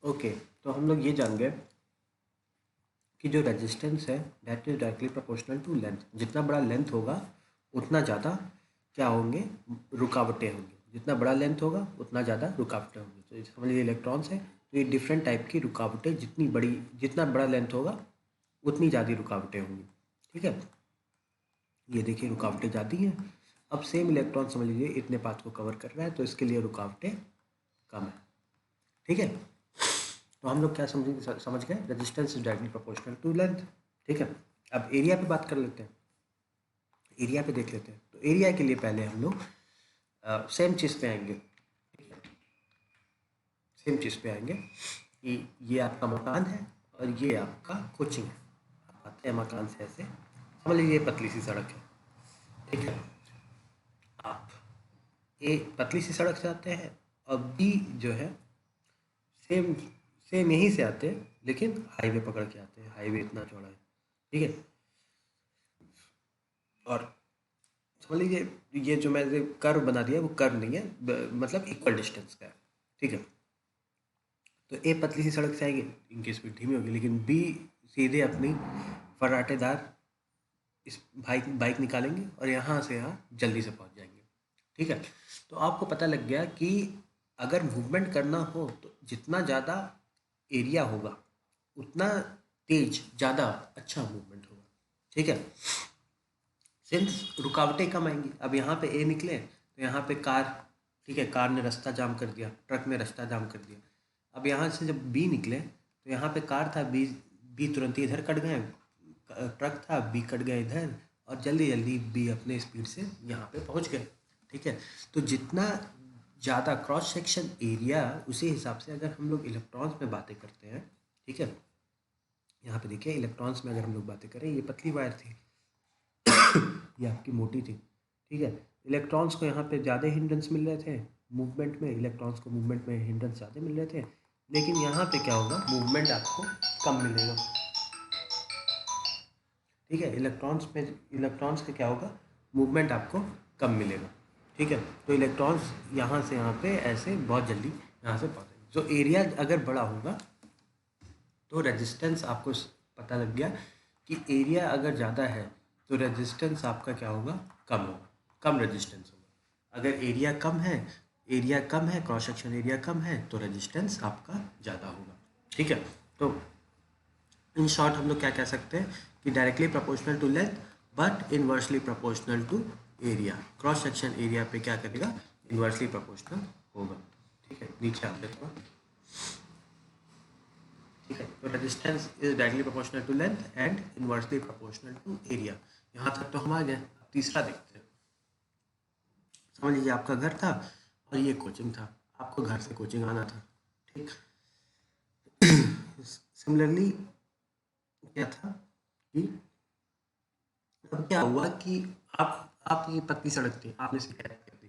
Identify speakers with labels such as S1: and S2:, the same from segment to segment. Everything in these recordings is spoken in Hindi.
S1: ओके, तो हम लोग ये जान गए कि जो रेजिस्टेंस है that is directly proportional to length. जितना बड़ा लेंथ होगा उतना ज़्यादा क्या होंगे, रुकावटें होंगी। जितना बड़ा लेंथ होगा उतना ज़्यादा रुकावटें होंगी। तो समझ लीजिए इलेक्ट्रॉन्स है तो ये डिफरेंट टाइप की रुकावटें, जितना बड़ा लेंथ होगा उतनी ज़्यादा रुकावटें होंगी। ठीक है, ये देखिए रुकावटें ज़्यादा हैं। अब सेम इलेक्ट्रॉन समझ लीजिए इतने पाथ को कवर कर रहा है तो इसके लिए रुकावटें कम है। ठीक है, तो हम लोग क्या समझ गए, resistance is directly proportional to length. ठीक है, अब एरिया पे बात कर लेते हैं, एरिया पे देख लेते हैं। तो एरिया के लिए पहले हम लोग सेम चीज़ पे आएंगे, सेम चीज़ पे आएंगे कि ये आपका मकान है और ये आपका कोचिंग है। आप आते हैं मकान से ऐसे, समझ लीजिए पतली सी सड़क है। ठीक है, आप ए पतली सी सड़क से आते हैं और बी जो है सेम सेम यहीं से आते हैं लेकिन हाईवे पकड़ के आते हैं। हाईवे इतना चौड़ा है। ठीक है, और समझ लीजिए ये जो मैंने कर्व बना दिया वो कर्व नहीं है, मतलब इक्वल डिस्टेंस का है। ठीक है, तो ए पतली सी सड़क से आएगी, इनकी स्पीड धीमी होगी, लेकिन बी सीधे अपनी फर्राटेदार इस बाइक निकालेंगे और यहाँ से यहाँ जल्दी से पहुँच जाएंगे। ठीक है, तो आपको पता लग गया कि अगर मूवमेंट करना हो तो जितना ज़्यादा एरिया होगा उतना तेज ज़्यादा अच्छा मूवमेंट होगा। ठीक है, सिंस रुकावटें कम आएंगी। अब यहाँ पे ए निकले तो यहाँ पे कार, ठीक है, कार ने रास्ता जाम कर दिया, ट्रक ने रास्ता जाम कर दिया। अब यहाँ से जब बी निकले तो यहाँ पे कार था, बी तुरंत ही इधर कट गए, ट्रक था, बी कट गए इधर, और जल्दी जल्दी बी अपने स्पीड से यहाँ पे पहुँच गए। ठीक है, तो जितना ज़्यादा क्रॉस सेक्शन एरिया उसी हिसाब से अगर हम लोग इलेक्ट्रॉन्स में बातें करते हैं। ठीक है, यहाँ पे देखिए इलेक्ट्रॉन्स में अगर हम लोग बातें करें, ये पतली वायर थी, ये आपकी मोटी थी। ठीक है, इलेक्ट्रॉन्स को यहाँ पे ज़्यादा हिंड्रेंस मिल रहे थे मूवमेंट में, इलेक्ट्रॉन्स को मूवमेंट में हिंड्रेंस ज़्यादा मिल रहे थे, लेकिन यहाँ पे क्या होगा, मूवमेंट आपको कम मिलेगा। ठीक है, इलेक्ट्रॉन्स का क्या होगा, मूवमेंट आपको कम मिलेगा। ठीक है, तो इलेक्ट्रॉन्स यहाँ से यहाँ पे ऐसे बहुत जल्दी यहाँ से पहुँचेंगे। जो एरिया अगर बड़ा होगा तो रेजिस्टेंस आपको पता लग गया कि एरिया अगर ज़्यादा है तो रेजिस्टेंस आपका क्या होगा, कम होगा, कम रेजिस्टेंस होगा। अगर एरिया कम है, क्रॉस सेक्शन एरिया कम है तो रेजिस्टेंस आपका ज़्यादा होगा। ठीक है, तो इन शॉर्ट हम लोग क्या कह सकते हैं कि directly proportional to length but inversely proportional to area. Cross section area पे क्या करेगा, इनवर्सली प्रोपोर्शनल होगा। ठीक है, नीचे आप देखो। ठीक है, तो resistance is directly proportional to length and inversely proportional to area. यहाँ तक तो हम आ गए। तीसरा देखते हैं। समझ लीजिए आपका घर था और ये कोचिंग था, आपको घर से कोचिंग आना था। ठीक, सिमिलरली क्या था कि अब क्या हुआ कि आप ये पतली सड़क थी, आपने शिकायत कर दी।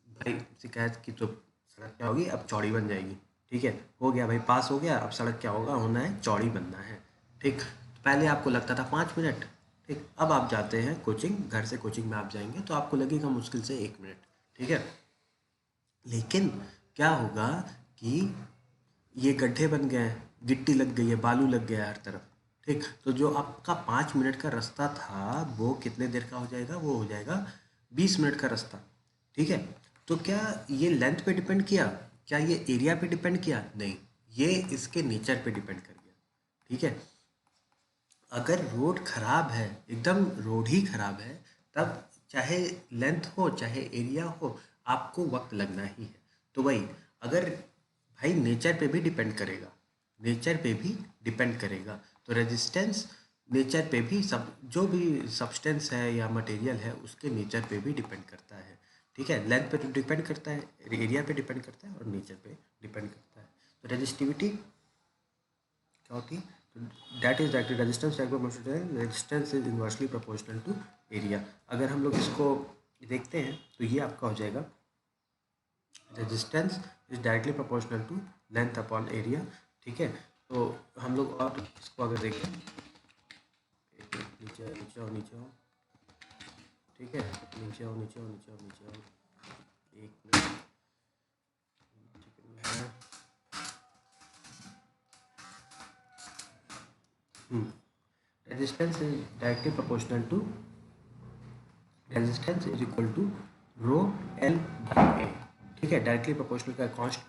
S1: भाई शिकायत की तो सड़क क्या होगी, अब चौड़ी बन जाएगी। ठीक है, हो गया भाई, पास हो गया, अब सड़क क्या होगा, होना है चौड़ी बनना है। ठीक, तो पहले आपको लगता था 5 मिनट। ठीक, अब आप जाते हैं कोचिंग, घर से कोचिंग में आप जाएंगे तो आपको लगेगा मुश्किल से 1 मिनट। ठीक है, लेकिन क्या होगा कि ये गड्ढे बन गए हैं, गिट्टी लग गई है, बालू लग गया है हर तरफ। ठीक, तो जो आपका 5 मिनट का रास्ता था वो कितने देर का हो जाएगा, वो हो जाएगा 20 मिनट का रास्ता। ठीक है, तो क्या ये लेंथ पे डिपेंड किया, क्या ये एरिया पे डिपेंड किया, नहीं, ये इसके नेचर पे डिपेंड कर गया। ठीक है, अगर रोड खराब है, एकदम रोड ही खराब है, तब चाहे लेंथ हो चाहे एरिया हो, आपको वक्त लगना ही है। तो वही, अगर भाई नेचर पे भी डिपेंड करेगा, नेचर पे भी डिपेंड करेगा, तो रेजिस्टेंस नेचर पे भी, सब जो भी सब्सटेंस है या मटेरियल है उसके नेचर पे भी डिपेंड करता है। ठीक है, लेंथ पे तो डिपेंड करता है, एरिया पे डिपेंड करता है और नेचर पे डिपेंड करता है। तो रेजिस्टिविटी क्या होती है, that is directly resistance, resistance is inversely proportional to area. अगर हम लोग इसको देखते हैं तो ये आपका हो जाएगा, resistance is directly proportional to length upon area. ठीक है, तो हम लोग और इसको अगर देखें, नीचे नीचे आओ, नीचे आओ। ठीक है, नीचे आओ, नीचे आओ, नीचे आओ, नीचे आओ, एक minute. Resistance is directly proportional to resistance is equal to rho L by A. ठीक है, डायरेक्टली प्रोपोर्शनल का कॉन्स्ट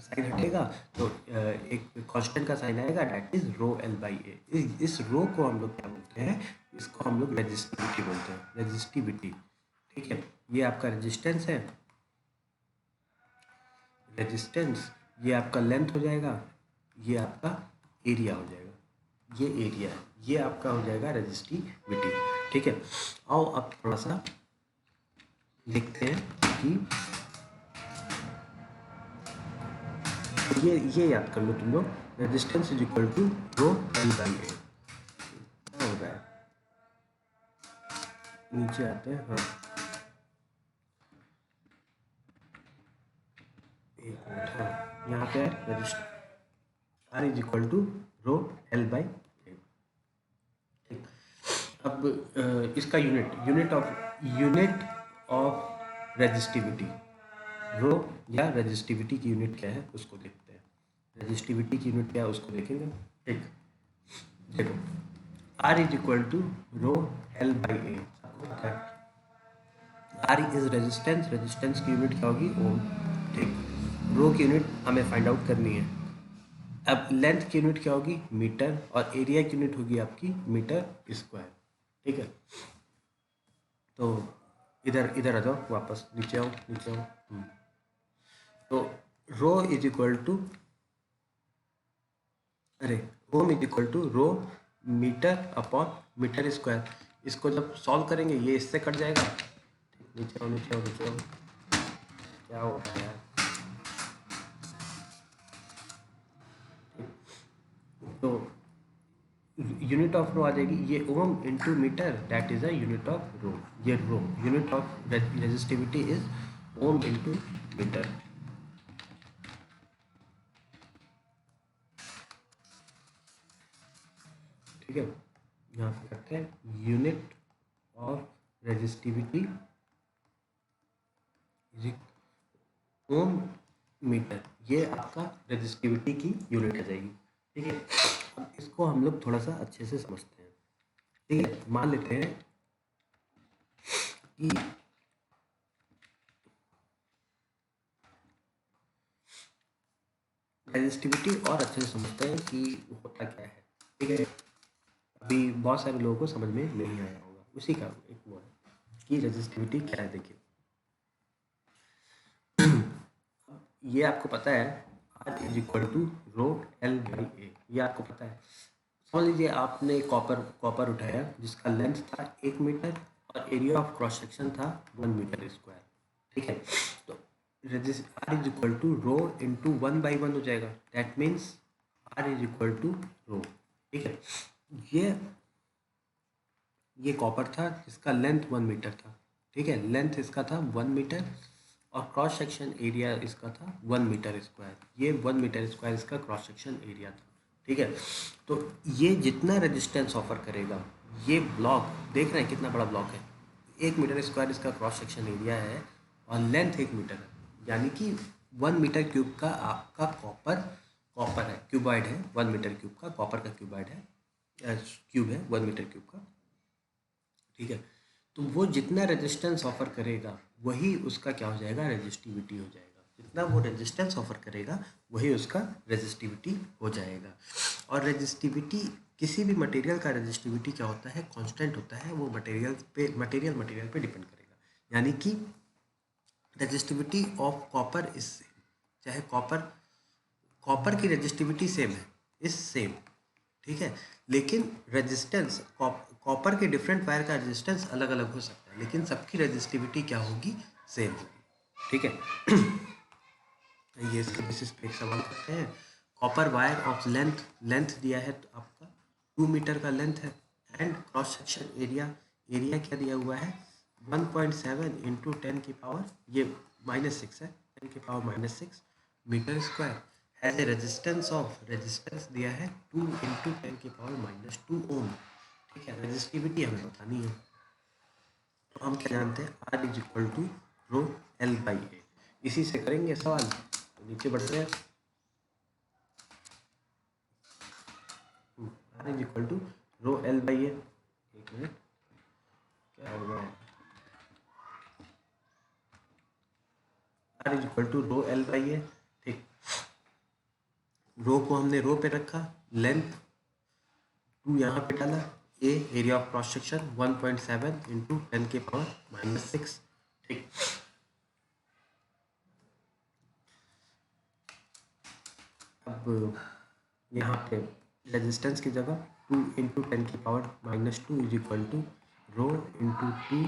S1: साइन हटेगा तो एक कांस्टेंट का साइन आएगा, that is rho L by A. इस रो को हम लोग क्या बोलते हैं, इसको हम लोग रेजिस्टिविटी बोलते हैं, रेजिस्टिविटी। ठीक है, ये आपका रेजिस्टेंस है, रेजिस्टेंस, ये आपका लेंथ हो जाएगा, ये आपका एरिया हो जाएगा, ये एरिया है, ये आपका हो जाएगा रेजिस्टिविटी। ठीक है, आओ अब थोड़ा सा देखते हैं कि ये याद कर लो तुम लोग, resistance is equal to rho L by A. क्या हो रहा है, नीचे आते हैं, हाँ एक मिनट, हाँ यहाँ पे resistor R is equal to rho L by A. ठीक, अब इसका यूनिट ऑफ रेजिस्टिविटी, रो या रेजिस्टिविटी की यूनिट क्या है उसको देखते हैं। रेजिस्टिविटी की यूनिट क्या है उसको देखेंगे। ठीक, देखो R is equal to rho L by A, आपको पता है R इज रेजिस्टेंस, रेजिस्टेंस की यूनिट क्या होगी, ओम। ठीक, रो की यूनिट हमें फाइंड आउट करनी है। अब लेंथ की यूनिट क्या होगी, मीटर, और एरिया की यूनिट होगी आपकी मीटर स्क्वायर। ठीक है, तो इधर इधर आ जाओ, वापस नीचे आओ, नीचे आओ। तो रो इज इक्वल टू, अरे ohm is equal to rho metre upon metre square. इसको जब सॉल्व करेंगे ये इससे कट जाएगा। नीचे आओ, नीचे आओ, नीचे आओ, क्या हो रहा है यार। तो यूनिट ऑफ रो आ जाएगी, ये ohm into metre, that is a unit of rho. ये rho unit of resistivity is ohm into metre. ठीक है, यहाँ पे करते हैं unit of resistivity ohm metre, ये आपका रेजिस्टिविटी की यूनिट आ जाएगी। ठीक है, अब इसको हम लोग थोड़ा सा अच्छे से समझते हैं। ठीक है, मान लेते हैं कि रेजिस्टिविटी और अच्छे से समझते हैं कि होता क्या है। ठीक है, अभी बहुत सारे लोगों को समझ में नहीं आया होगा, उसी का एक वो है कि रेजिस्टिविटी क्या है। देखिए ये आपको पता है R is equal to rho L by A, ये आपको पता है। समझ लीजिए आपने कॉपर उठाया जिसका लेंथ था 1 मीटर और एरिया ऑफ क्रॉस सेक्शन था 1 मीटर स्क्वायर। ठीक है, तो R is equal to rho into 1/1 हो जाएगा, that means R is equal to rho. ठीक है, ये कॉपर था जिसका लेंथ 1 मीटर था। ठीक है, लेंथ इसका था 1 मीटर और क्रॉस सेक्शन एरिया इसका था 1 मीटर स्क्वायर। ये 1 मीटर स्क्वायर इसका क्रॉस सेक्शन एरिया था। ठीक है, तो ये जितना रेजिस्टेंस ऑफर करेगा, ये ब्लॉक देख रहे हैं कितना बड़ा ब्लॉक है, 1 मीटर स्क्वायर इसका क्रॉस सेक्शन एरिया है और लेंथ 1 मीटर है, यानी कि 1 मीटर क्यूब का आपका कॉपर है, क्यूबॉइड है, 1 मीटर क्यूब का कॉपर का क्यूबॉइड है, क्यूब है 1 मीटर क्यूब का। ठीक है, तो वो जितना रेजिस्टेंस ऑफर करेगा वही उसका क्या हो जाएगा, रेजिस्टिविटी हो जाएगा। जितना वो रेजिस्टेंस ऑफर करेगा वही उसका रेजिस्टिविटी हो जाएगा। और रेजिस्टिविटी, किसी भी मटेरियल का रेजिस्टिविटी क्या होता है, कांस्टेंट होता है, वो मटेरियल पे डिपेंड करेगा। यानी कि resistivity of copper is same, चाहे कॉपर की रेजिस्टिविटी सेम है, इज सेम। ठीक है, लेकिन रेजिस्टेंस कॉपर के डिफरेंट वायर का रेजिस्टेंस अलग अलग हो सकता है, लेकिन सबकी रेजिस्टिविटी क्या होगी, सेम होगी। ठीक है, ये इसके बेसिस पे एक सवाल करते हैं। कॉपर वायर ऑफ लेंथ दिया है तो आपका 2 मीटर का लेंथ है एंड क्रॉस सेक्शन एरिया क्या दिया हुआ है, 1.7 इंटू 10 की पावर ये -6 है, 10 की power -6 metre square. As a resistance दिया है 2 इंटू 10 की पावर -2 ओम। ठीक है, रेजिस्टिविटी हमें बतानी है, तो हम क्या जानते हैं, R is equal to rho L by A. इसी से करेंगे सवाल, तो नीचे बढ़ते हैं। R is equal to rho L by A. एक मिनट, क्या हो गया? R is equal to rho L by A. ठीक, रो को हमने रो पे रखा, लेंथ 2 यहाँ पे डाला, A area of cross section 1.7 into 10 के पावर माइनस 6। ठीक, अब यहाँ पे रेजिस्टेंस की जगह 2 इंटू 10 की power minus 2 is equal to rho into 2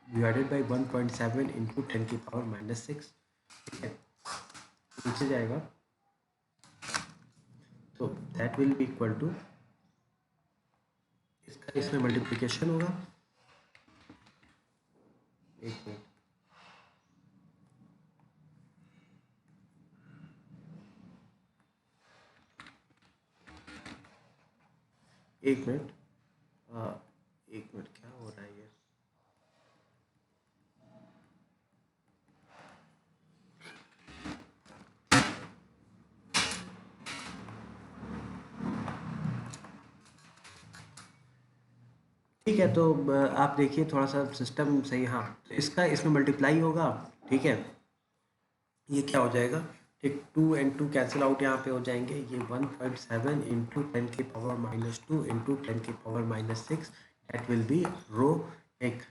S1: divided by 1.7 into 10 की पावर माइनस 6। ठीक है, नीचे जाएगा तो that will be equal to, इसका इसमें मल्टीप्लिकेशन होगा। एक मिनट, एक मिनट, एक मिनट, क्या हो रहा है ये? ठीक है, तो आप देखिए थोड़ा सा सिस्टम सही। हाँ, तो इसका इसमें मल्टीप्लाई होगा। ठीक है, ये क्या हो जाएगा? ठीक, 2 एंड 2 कैंसिल आउट यहाँ पे हो जाएंगे। ये 1.7 इंटू 10 की पावर माइनस 2 इंटू 10 की power minus 6 that will be rho. एक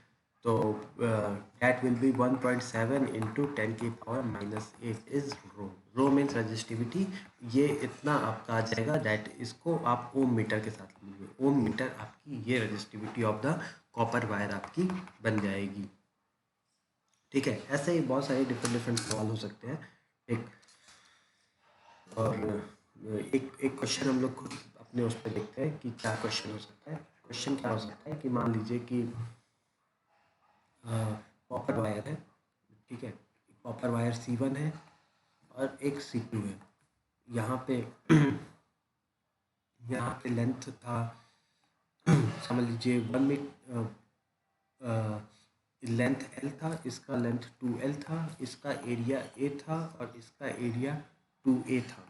S1: तो दैट विल बी 1.7 इंटू 10 की power minus 8 is rho. Rho means resistivity. ये इतना आपका आ जाएगा। दैट इसको आप ओम मीटर के साथ लीजिए। ओम मीटर आपकी ये resistivity of the copper wire आपकी बन जाएगी। ठीक है, ऐसे ही बहुत सारे डिफरेंट सवाल हो सकते हैं। एक और एक क्वेश्चन हम लोग खुद अपने उस पर देखते हैं कि क्या क्वेश्चन हो सकता है। क्वेश्चन क्या हो सकता है कि मान लीजिए कि कॉपर वायर है। ठीक है, कॉपर वायर C1 है और एक C2 है। यहाँ पे यहाँ पे लेंथ था, समझ लीजिए 1 मीटर, लेंथ L था, इसका लेंथ 2L था, इसका एरिया A था और इसका एरिया 2A था।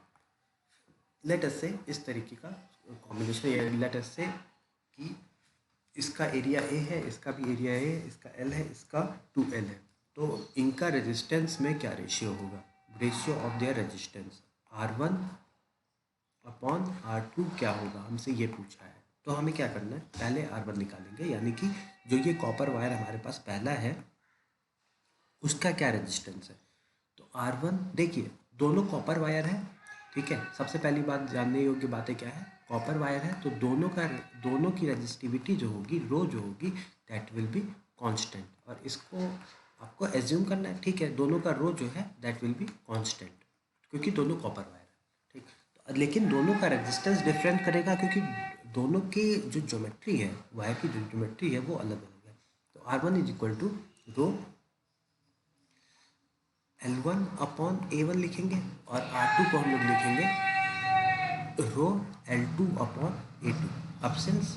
S1: लेट अस से इस तरीके का कॉम्बिनेशन, या लेट अस से कि इसका एरिया A है, इसका भी एरिया A है, इसका L है, इसका 2L है। तो इनका रेजिस्टेंस में क्या रेशियो होगा? Ratio of their resistance R1 upon R2 क्या होगा, हमसे ये पूछा है। तो हमें क्या करना है, पहले R1 निकालेंगे, यानी कि जो ये कॉपर वायर हमारे पास पहला है उसका क्या रेजिस्टेंस है। तो R1 देखिए, दोनों कॉपर वायर है। ठीक है, सबसे पहली बात जानने योग्य बातें क्या है, कॉपर वायर है तो दोनों की रेजिस्टिविटी जो होगी, रो जो होगी, दैट विल बी कांस्टेंट। और इसको आपको एज्यूम करना है। ठीक है, दोनों का रो जो है दैट विल बी कांस्टेंट, क्योंकि दोनों कॉपर वायर है। ठीक, तो लेकिन दोनों का रेजिस्टेंस डिफरेंट करेगा, क्योंकि दोनों की जो ज्योमेट्री है, वायर की जो ज्योमेट्री है वो अलग अलग है। तो R1 is equal to rho L1 upon A1 लिखेंगे और R2 को हम लोग लिखेंगे रो L2 अपॉन A2। अब since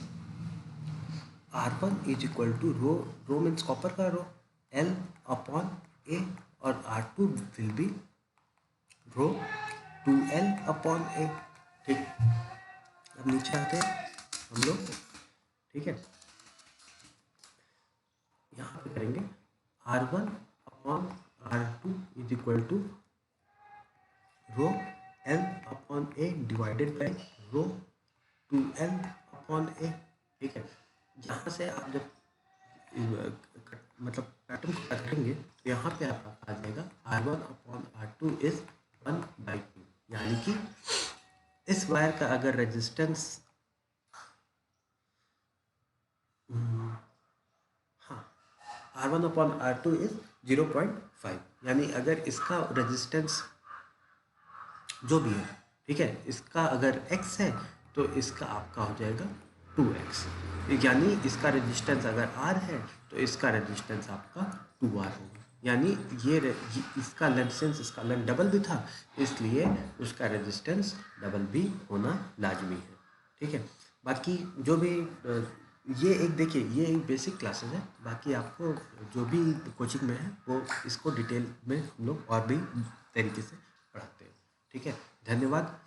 S1: R1 is equal to rho means copper का रो, L अपॉन A, और R2 will be rho 2L upon A। ठीक, अब नीचे आते हैं हम लोग। ठीक है, यहाँ पे करेंगे R1 upon R2 is equal to rho L upon A divided by rho 2L upon A। ठीक है, यहाँ से आप जब मतलब पैटर्न को करेंगे तो यहाँ पे आपका आ जाएगा R1 अपॉन R2 इज 1/2, यानी कि इस वायर का अगर रेजिस्टेंस, हाँ, R1 अपॉन R2 इज 0.5, यानी अगर इसका रेजिस्टेंस जो भी है, ठीक है, इसका अगर x है तो इसका आपका हो जाएगा 2x, यानी इसका रेजिस्टेंस अगर R है तो इसका रेजिस्टेंस आपका 2R होगा। यानी इसका लेंथ, सिंस इसका लेंथ डबल भी था, इसलिए उसका रेजिस्टेंस डबल भी होना लाजमी है। ठीक है, बाकी जो भी ये एक देखिए, ये एक बेसिक क्लासेस है। बाकी आपको जो भी कोचिंग में है वो इसको डिटेल में हम लोग और भी तरीके से पढ़ाते हैं। ठीक है, धन्यवाद।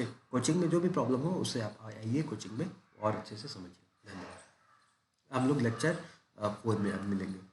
S1: कोचिंग में जो भी प्रॉब्लम हो उससे आप आइए कोचिंग में और अच्छे से समझिए। धन्यवाद। हम लोग लेक्चर 4 में अब मिलेंगे।